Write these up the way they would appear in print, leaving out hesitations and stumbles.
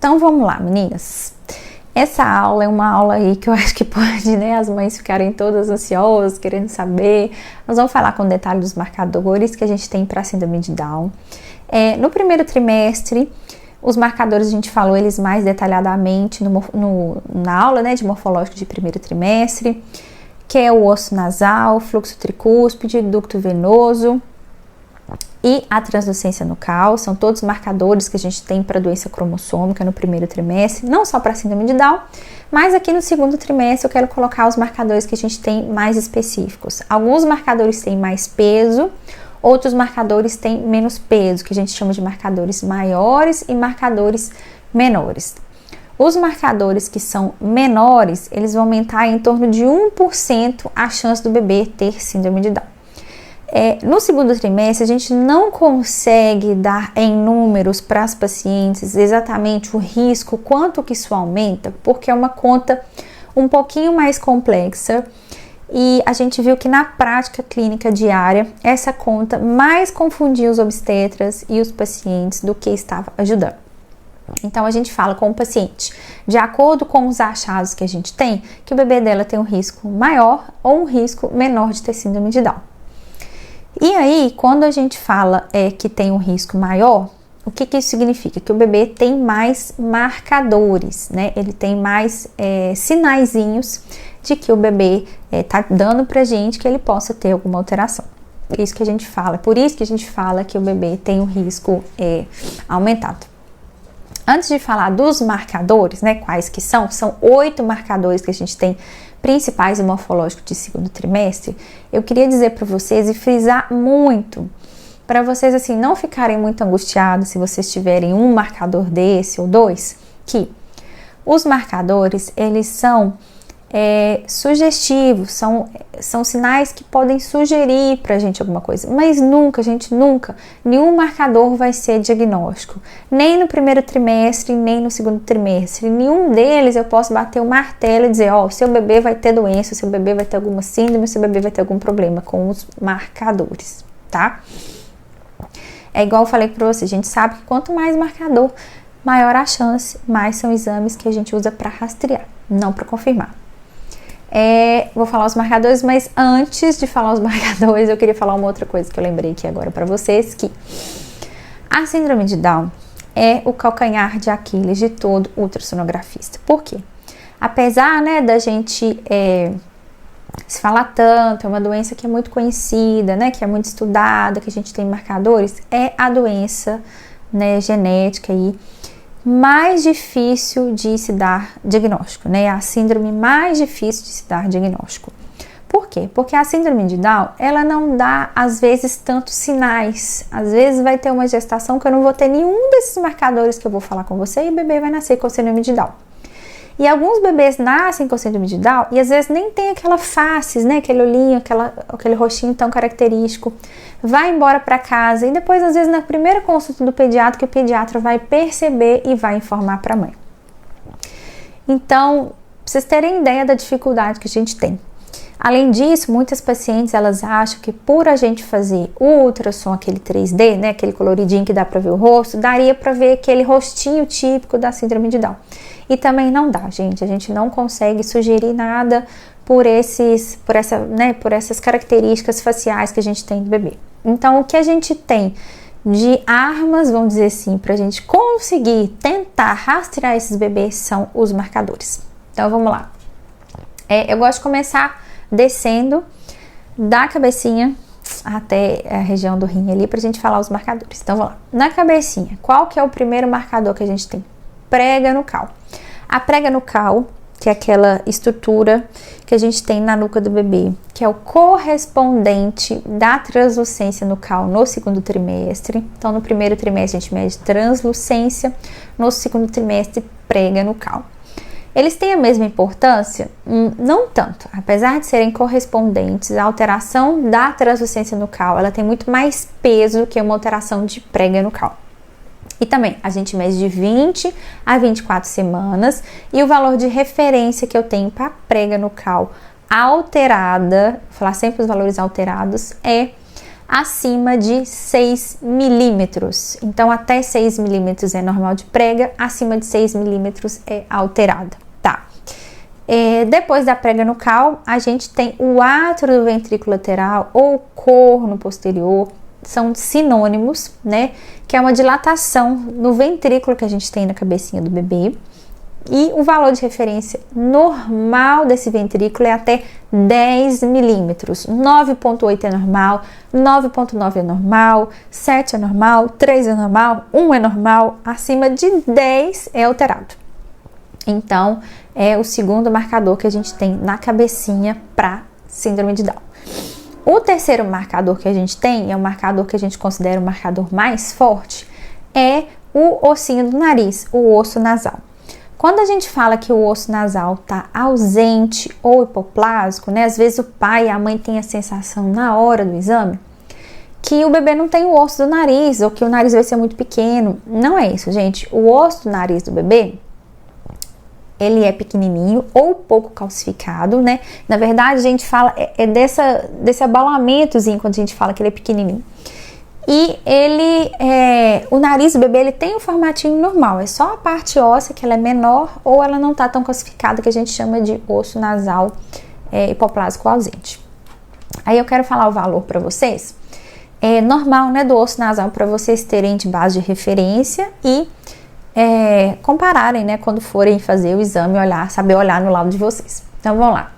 Então vamos lá, meninas. Essa aula é uma aula aí que eu acho que pode, né, as mães ficarem todas ansiosas, querendo saber. Nós vamos falar com detalhe dos marcadores que a gente tem para síndrome de Down. No primeiro trimestre, os marcadores a gente falou eles mais detalhadamente na aula, né, de morfológico de primeiro trimestre, que é o osso nasal, fluxo tricúspide, ducto venoso e a translucência nucal. São todos marcadores que a gente tem para doença cromossômica no primeiro trimestre, não só para síndrome de Down, mas aqui no segundo trimestre eu quero colocar os marcadores que a gente tem mais específicos. Alguns marcadores têm mais peso, outros marcadores têm menos peso, que a gente chama de marcadores maiores e marcadores menores. Os marcadores que são menores, eles vão aumentar em torno de 1% a chance do bebê ter síndrome de Down. No segundo trimestre, a gente não consegue dar em números para as pacientes exatamente o risco, quanto que isso aumenta, porque é uma conta um pouquinho mais complexa e a gente viu que na prática clínica diária, essa conta mais confundia os obstetras e os pacientes do que estava ajudando. Então, a gente fala com o paciente, de acordo com os achados que a gente tem, que o bebê dela tem um risco maior ou um risco menor de ter síndrome de Down. E aí, quando a gente fala que tem um risco maior, o que isso significa? Que o bebê tem mais marcadores, né? Ele tem mais sinaizinhos de que o bebê tá dando pra gente que ele possa ter alguma alteração. É isso que a gente fala, por isso que a gente fala que o bebê tem um risco aumentado. Antes de falar dos marcadores, né, quais que são 8 marcadores que a gente tem principais e morfológicos de segundo trimestre, eu queria dizer para vocês e frisar muito, para vocês assim não ficarem muito angustiados se vocês tiverem um marcador desse ou dois, que os marcadores, eles são sugestivos, são sinais que podem sugerir pra gente alguma coisa, mas nunca, nenhum marcador vai ser diagnóstico, nem no primeiro trimestre, nem no segundo trimestre, nenhum deles eu posso bater o martelo e dizer, o seu bebê vai ter doença, o seu bebê vai ter alguma síndrome, o seu bebê vai ter algum problema com os marcadores, tá? É igual eu falei pra você, a gente sabe que quanto mais marcador, maior a chance, mais são exames que a gente usa para rastrear, não para confirmar. Vou falar os marcadores, mas antes de falar os marcadores, eu queria falar uma outra coisa que eu lembrei aqui agora para vocês, que a síndrome de Down é o calcanhar de Aquiles de todo ultrassonografista. Por quê? Apesar, né, da gente se falar tanto, é uma doença que é muito conhecida, né, que é muito estudada, que a gente tem marcadores, é a doença, né, genética aí, mais difícil de se dar diagnóstico, né? A síndrome mais difícil de se dar diagnóstico. Por quê? Porque a síndrome de Down, ela não dá, às vezes, tantos sinais. Às vezes vai ter uma gestação que eu não vou ter nenhum desses marcadores que eu vou falar com você e o bebê vai nascer com síndrome de Down. E alguns bebês nascem com síndrome de Down e às vezes nem tem aquela face, né? Aquele olhinho, aquele rostinho tão característico. Vai embora para casa e depois, às vezes, na primeira consulta do pediatra, que o pediatra vai perceber e vai informar para a mãe. Então, pra vocês terem ideia da dificuldade que a gente tem. Além disso, muitas pacientes, elas acham que por a gente fazer o ultrassom, aquele 3D, né? Aquele coloridinho que dá para ver o rosto, daria para ver aquele rostinho típico da síndrome de Down. E também não dá, gente. A gente não consegue sugerir nada por essas características faciais que a gente tem do bebê. Então, o que a gente tem de armas, vamos dizer assim, para a gente conseguir tentar rastrear esses bebês são os marcadores. Então, vamos lá. Eu gosto de começar descendo da cabecinha até a região do rim ali, pra gente falar os marcadores. Então, vamos lá. Na cabecinha, qual que é o primeiro marcador que a gente tem? Prega nucal. A prega nucal, que é aquela estrutura que a gente tem na nuca do bebê, que é o correspondente da translucência nucal no segundo trimestre. Então, no primeiro trimestre a gente mede translucência, no segundo trimestre prega nucal. Eles têm a mesma importância? Não tanto. Apesar de serem correspondentes, a alteração da translucência nucal, ela tem muito mais peso do que uma alteração de prega nucal. E também, a gente mede de 20 a 24 semanas e o valor de referência que eu tenho para a prega nucal alterada, vou falar sempre os valores alterados, é acima de 6 milímetros. Então, até 6 milímetros é normal de prega, acima de 6 milímetros é alterada, tá? Depois da prega nucal, a gente tem o átrio do ventrículo lateral ou corno posterior, são sinônimos, né? Que é uma dilatação no ventrículo que a gente tem na cabecinha do bebê. E o valor de referência normal desse ventrículo é até 10 milímetros. 9,8 é normal, 9,9 é normal, 7 é normal, 3 é normal, 1 é normal, acima de 10 é alterado. Então, é o segundo marcador que a gente tem na cabecinha para síndrome de Down. O terceiro marcador que a gente tem, é um marcador que a gente considera o marcador mais forte, é o ossinho do nariz, o osso nasal. Quando a gente fala que o osso nasal está ausente ou hipoplásico, né? Às vezes o pai e a mãe têm a sensação na hora do exame que o bebê não tem o osso do nariz ou que o nariz vai ser muito pequeno. Não é isso, gente. O osso do nariz do bebê, ele é pequenininho ou pouco calcificado, né? Na verdade, a gente fala desse abalamentozinho quando a gente fala que ele é pequenininho. E o nariz do bebê, ele tem um formatinho normal, é só a parte óssea que ela é menor ou ela não tá tão calcificada, que a gente chama de osso nasal hipoplásico ausente. Aí eu quero falar o valor para vocês, normal, né, do osso nasal, para vocês terem de base de referência e compararem, né, quando forem fazer o exame, saber olhar no laudo de vocês. Então vamos lá.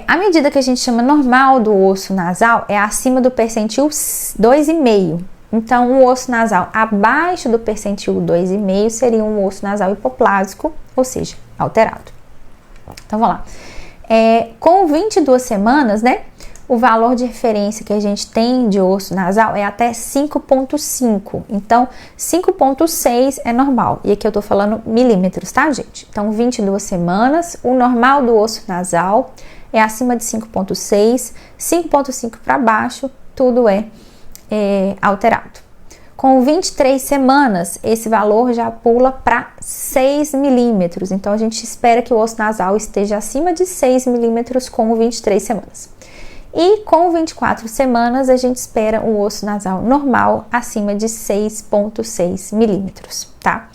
A medida que a gente chama normal do osso nasal é acima do percentil 2,5. Então, o osso nasal abaixo do percentil 2,5 seria um osso nasal hipoplásico, ou seja, alterado. Então, vamos lá. Com 22 semanas, né, o valor de referência que a gente tem de osso nasal é até 5,5. Então, 5,6 é normal. E aqui eu tô falando milímetros, tá, gente? Então, 22 semanas, o normal do osso nasal é acima de 5,6, 5,5 para baixo, tudo é alterado. Com 23 semanas, esse valor já pula para 6 milímetros. Então, a gente espera que o osso nasal esteja acima de 6 milímetros com 23 semanas. E com 24 semanas, a gente espera um osso nasal normal acima de 6,6 milímetros, tá?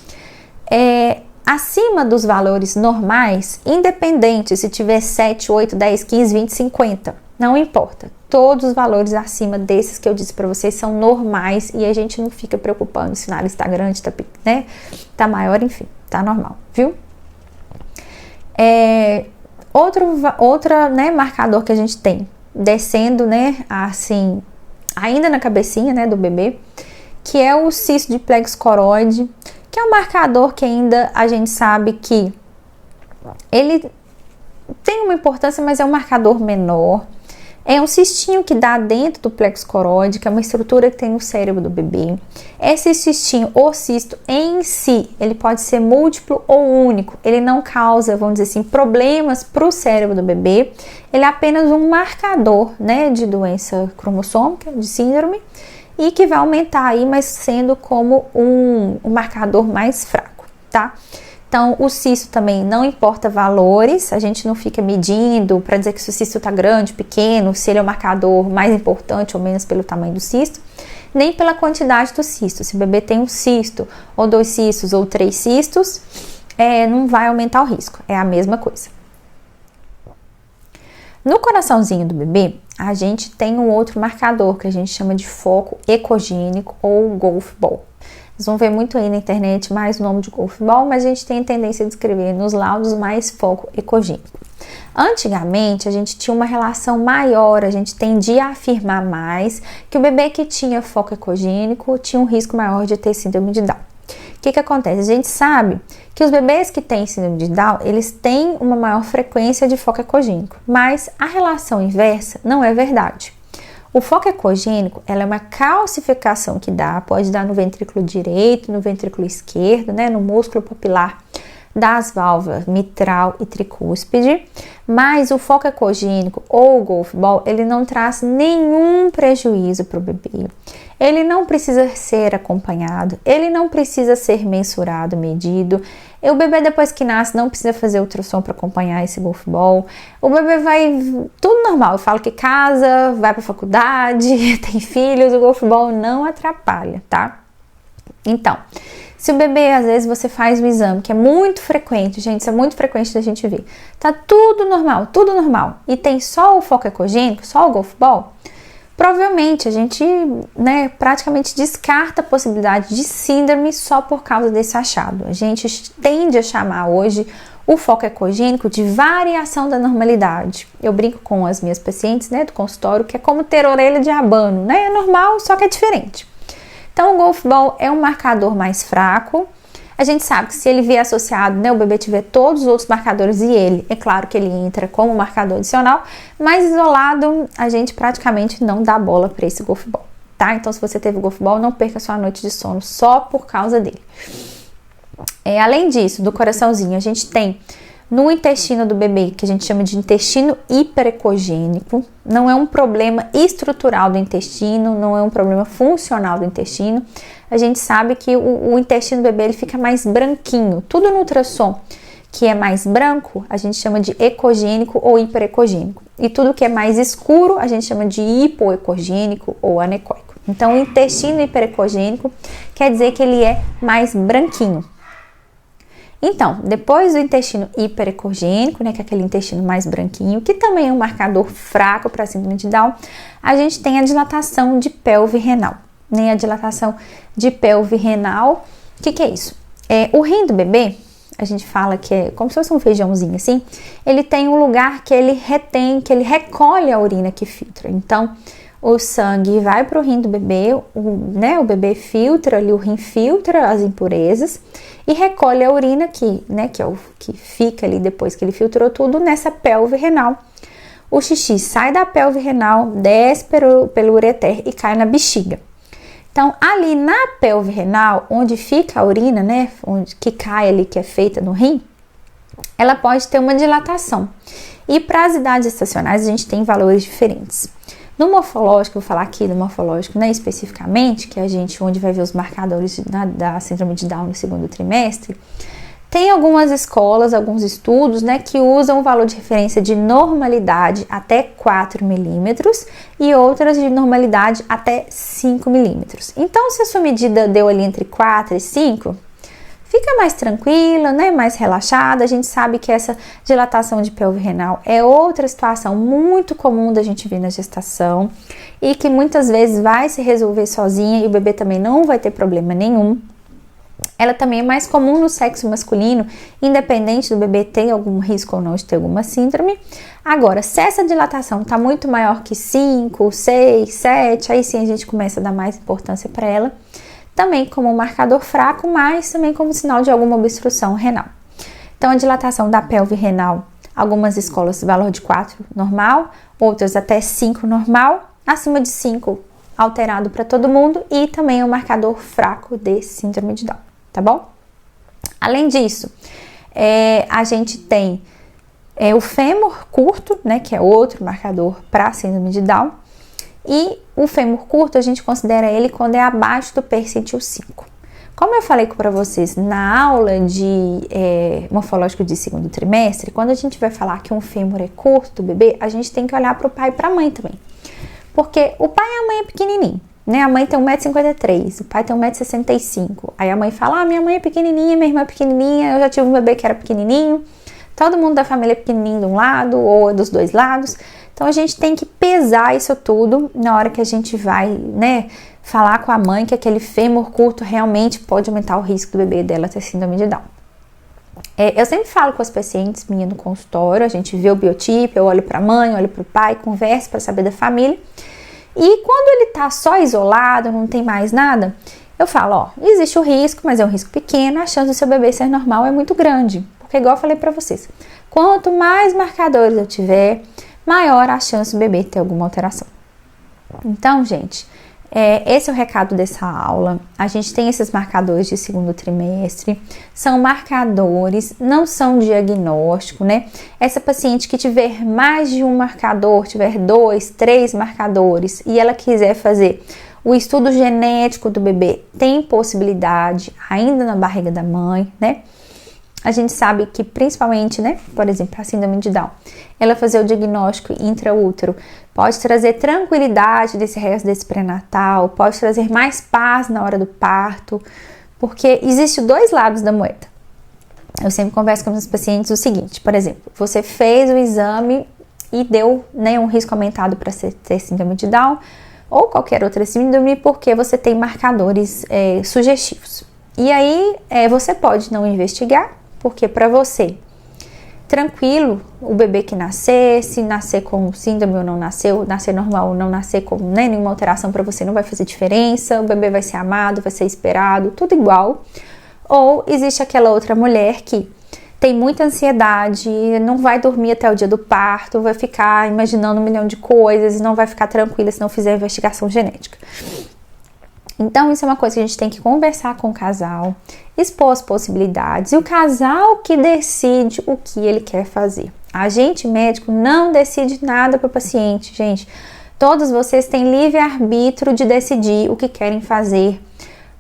Acima dos valores normais, independente se tiver 7, 8, 10, 15, 20, 50, não importa. Todos os valores acima desses que eu disse para vocês são normais e a gente não fica preocupando se o nariz tá grande, tá maior, enfim, tá normal, viu? Outra, né, marcador que a gente tem, descendo, né, assim, ainda na cabecinha, né, do bebê, que é o cisto de plexo coroide, que é um marcador que ainda a gente sabe que ele tem uma importância, mas é um marcador menor. É um cistinho que dá dentro do plexo coroide, que é uma estrutura que tem no cérebro do bebê. Esse cistinho, ou cisto em si, ele pode ser múltiplo ou único. Ele não causa, vamos dizer assim, problemas para o cérebro do bebê. Ele é apenas um marcador, né, de doença cromossômica, de síndrome, e que vai aumentar aí, mas sendo como um marcador mais fraco, tá? Então, o cisto também não importa valores, a gente não fica medindo para dizer que se o cisto tá grande, pequeno, se ele é o marcador mais importante ou menos pelo tamanho do cisto, nem pela quantidade do cisto. Se o bebê tem um cisto, ou 2 cistos, ou 3 cistos, não vai aumentar o risco, é a mesma coisa. No coraçãozinho do bebê, a gente tem um outro marcador que a gente chama de foco ecogênico ou golf ball. Vocês vão ver muito aí na internet mais o nome de golf ball, mas a gente tem a tendência de escrever nos laudos mais foco ecogênico. Antigamente, a gente tinha uma relação maior, a gente tendia a afirmar mais que o bebê que tinha foco ecogênico tinha um risco maior de ter síndrome de Down. O que acontece? A gente sabe que os bebês que têm síndrome de Down, eles têm uma maior frequência de foco ecogênico, mas a relação inversa não é verdade. O foco ecogênico, ela é uma calcificação que pode dar no ventrículo direito, no ventrículo esquerdo, né, no músculo papilar das válvulas mitral e tricúspide, mas o foco ecogênico ou o Golf Ball, ele não traz nenhum prejuízo para o bebê. Ele não precisa ser acompanhado, ele não precisa ser mensurado, medido. E o bebê depois que nasce não precisa fazer ultrassom para acompanhar esse Golf Ball. O bebê vai tudo normal. Eu falo que casa, vai para faculdade, tem filhos, o Golf Ball não atrapalha, tá? Então, se o bebê, às vezes você faz um exame que é muito frequente, gente, isso é muito frequente da gente ver, tá tudo normal, e tem só o foco ecogênico, só o Golf Ball, provavelmente a gente, praticamente descarta a possibilidade de síndrome só por causa desse achado. A gente tende a chamar hoje o foco ecogênico de variação da normalidade. Eu brinco com as minhas pacientes, do consultório, que é como ter orelha de abano, É normal, só que é diferente. Então, o Golf Ball é um marcador mais fraco. A gente sabe que se ele vier associado, o bebê tiver todos os outros marcadores e ele, é claro que ele entra como marcador adicional, mas isolado, a gente praticamente não dá bola para esse Golf Ball, tá? Então, se você teve o Golf Ball, não perca sua noite de sono só por causa dele. Além disso, do coraçãozinho, a gente tem no intestino do bebê, que a gente chama de intestino hiperecogênico. Não é um problema estrutural do intestino, não é um problema funcional do intestino. A gente sabe que o intestino do bebê ele fica mais branquinho. Tudo no ultrassom que é mais branco, a gente chama de ecogênico ou hiperecogênico. E tudo que é mais escuro, a gente chama de hipoecogênico ou anecoico. Então, o intestino hiperecogênico quer dizer que ele é mais branquinho. Então, depois do intestino hiperecogênico, que é aquele intestino mais branquinho, que também é um marcador fraco para a síndrome de Down, a gente tem a dilatação de pelve renal. A dilatação de pelve renal, o que é isso? O rim do bebê, a gente fala que é como se fosse um feijãozinho assim, ele tem um lugar que ele retém, que ele recolhe a urina que filtra. Então, o sangue vai para o rim do bebê, o bebê filtra ali, o rim filtra as impurezas e recolhe a urina que é o que fica ali depois que ele filtrou tudo nessa pelve renal. O xixi sai da pelve renal, desce pelo ureter e cai na bexiga. Então, ali na pelve renal, onde fica a urina, onde que cai ali, que é feita no rim, ela pode ter uma dilatação. E para as idades estacionais, a gente tem valores diferentes. No morfológico, vou falar aqui do morfológico, especificamente, que é onde vai ver os marcadores da síndrome de Down no segundo trimestre, tem algumas escolas, alguns estudos, que usam o valor de referência de normalidade até 4 milímetros e outras de normalidade até 5 milímetros. Então, se a sua medida deu ali entre 4 e 5, fica mais tranquila, mais relaxada. A gente sabe que essa dilatação de pelve renal é outra situação muito comum da gente ver na gestação e que muitas vezes vai se resolver sozinha e o bebê também não vai ter problema nenhum. Ela também é mais comum no sexo masculino, independente do bebê ter algum risco ou não de ter alguma síndrome. Agora, se essa dilatação está muito maior que 5, 6, 7, aí sim a gente começa a dar mais importância para ela. Também como um marcador fraco, mas também como sinal de alguma obstrução renal. Então, a dilatação da pelve renal, algumas escolas, valor de 4 normal, outras até 5 normal, acima de 5 alterado para todo mundo e também é um marcador fraco de síndrome de Down, tá bom? Além disso, a gente tem o fêmur curto, que é outro marcador para síndrome de Down. E o fêmur curto, a gente considera ele quando é abaixo do percentil 5. Como eu falei para vocês na aula de morfológico de segundo trimestre, quando a gente vai falar que um fêmur é curto do bebê, a gente tem que olhar para o pai e para a mãe também. Porque o pai e a mãe é pequenininho, A mãe tem 1,53 m, o pai tem 1,65 m. Aí a mãe fala, minha mãe é pequenininha, minha irmã é pequenininha, eu já tive um bebê que era pequenininho. Todo mundo da família é pequenininho de um lado ou dos dois lados. Então, a gente tem que pesar isso tudo na hora que a gente vai, falar com a mãe que aquele fêmur curto realmente pode aumentar o risco do bebê dela ter síndrome de Down. Eu sempre falo com as pacientes minhas no consultório, a gente vê o biotipo, eu olho para a mãe, olho para o pai, converso para saber da família. E quando ele tá só isolado, não tem mais nada, eu falo, existe o risco, mas é um risco pequeno, a chance do seu bebê ser normal é muito grande. Porque igual eu falei para vocês, quanto mais marcadores eu tiver, maior a chance do bebê ter alguma alteração. Então, gente, Esse é o recado dessa aula. A gente tem esses marcadores de segundo trimestre, são marcadores, não são diagnóstico, né? Essa paciente que tiver mais de um marcador, tiver 2, 3 marcadores e ela quiser fazer o estudo genético do bebê, tem possibilidade ainda na barriga da mãe, né? A gente sabe que principalmente, né, por exemplo, a síndrome de Down, ela fazer o diagnóstico intraútero pode trazer tranquilidade desse resto desse pré-natal, pode trazer mais paz na hora do parto, porque existem dois lados da moeda. Eu sempre converso com os meus pacientes o seguinte, por exemplo, você fez o exame e deu, né, um risco aumentado para ter síndrome de Down ou qualquer outra síndrome porque você tem marcadores sugestivos. E aí você pode não investigar, porque para você, tranquilo, o bebê que nascer, se nascer com síndrome ou não nascer normal ou não nascer com nenhuma alteração para você não vai fazer diferença, o bebê vai ser amado, vai ser esperado, tudo igual. Ou existe aquela outra mulher que tem muita ansiedade, não vai dormir até o dia do parto, vai ficar imaginando 1 milhão de coisas e não vai ficar tranquila se não fizer a investigação genética. Então, isso é uma coisa que a gente tem que conversar com o casal, expor as possibilidades e o casal que decide o que ele quer fazer. A gente médico não decide nada para o paciente, gente. Todos vocês têm livre-arbítrio de decidir o que querem fazer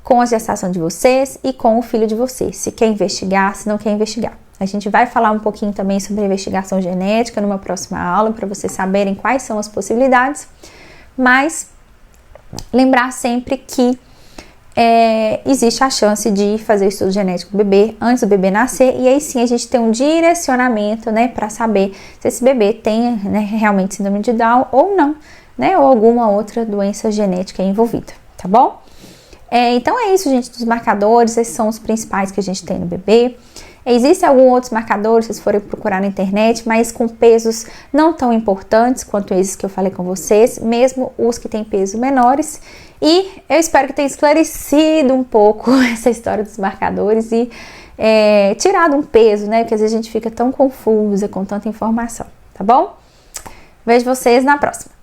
com a gestação de vocês e com o filho de vocês. Se quer investigar, se não quer investigar. A gente vai falar um pouquinho também sobre a investigação genética numa próxima aula para vocês saberem quais são as possibilidades, mas lembrar sempre que existe a chance de fazer o estudo genético do bebê antes do bebê nascer e aí sim a gente tem um direcionamento, né, para saber se esse bebê tem, né, realmente síndrome de Down ou não, né, ou alguma outra doença genética envolvida, tá bom? Então é isso, gente, dos marcadores, esses são os principais que a gente tem no bebê. Existem alguns outros marcadores, se vocês forem procurar na internet, mas com pesos não tão importantes quanto esses que eu falei com vocês, mesmo os que têm pesos menores. E eu espero que tenha esclarecido um pouco essa história dos marcadores e tirado um peso, né? Porque às vezes a gente fica tão confusa com tanta informação, tá bom? Vejo vocês na próxima.